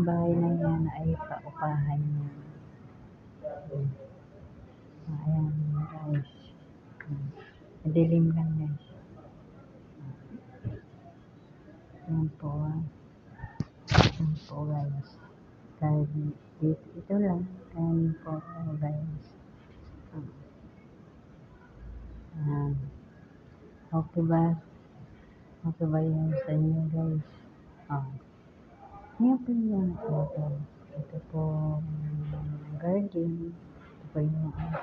Yung bahay na yan ay paupahan niya. Ayan guys. Madilim lang guys. Ayan po. Ayan po guys. Kahit ito lang. Ayan po guys. Ayan. Okay ba? Okay ba yun sa inyo guys? Ayan po yung ito. Ito po garden. Ito po yung guys.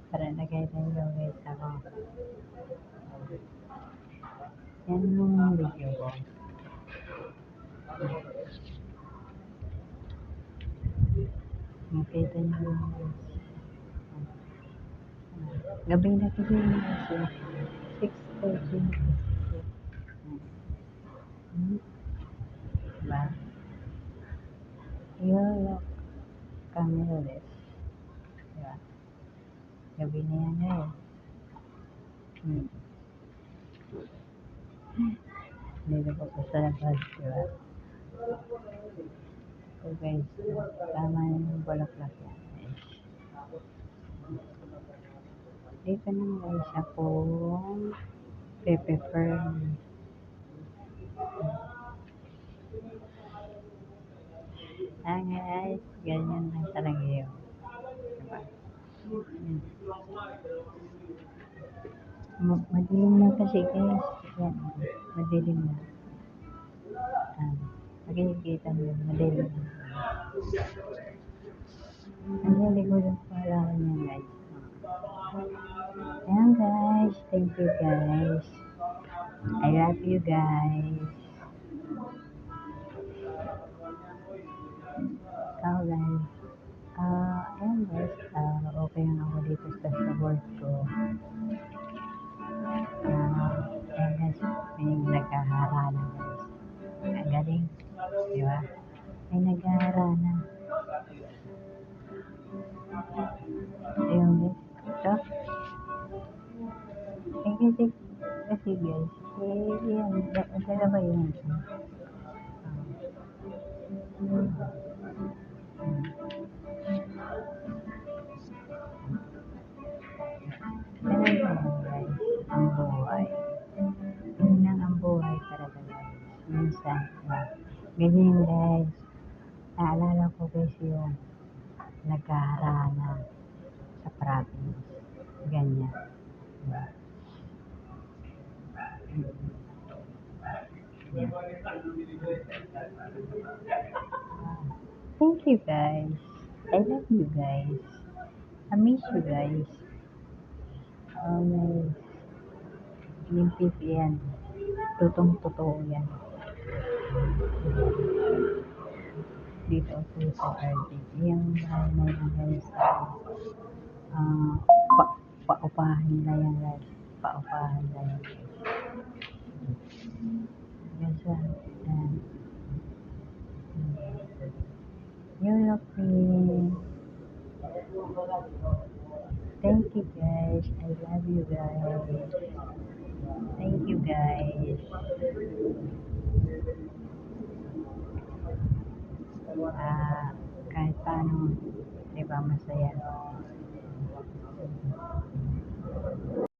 Para nag-tayo guys ako. Yan yung video ko. Makita nyo yung gabi na kasi yung 6:30. Diba? Yung camera less. Diba? Gabi na yan guys. Dito po po sa labas. Diba? So guys, tama yung bulaklak yan guys. Dito na guys akong pepper fern. Guys, ganyan lang talaga yun. Diba? Madilim na kasi guys. Yan, madilim na. Makikita mo yun, madilim na. Ang likodan pala niya guys. Ayan guys, thank you guys. I love you guys. Ikaw guys. Ayan guys, okay na ako dito sa work ko. Ayan guys, may nagkaharana guys. Ang galing, di ba? May nagkaharana. Ayun guys, ito. Kasi guys, yan, dalawa yun. Ganun guys, ang buhay. Yun lang ang buhay talaga guys. Minsan, ganyan guys. Naalala ko guys yung nagkaharana sa province. Ganyan. Thank you guys. I love you guys. I miss you guys. Yung tip yan. Totoo yan. Dito po sa garden. Yung bahay na yan guys. Paupahan na yan guys. Paupahan na yan guys. Yan. You're okay. Thank you guys. I love you guys. Thank you guys. Kahit paano, diba masaya.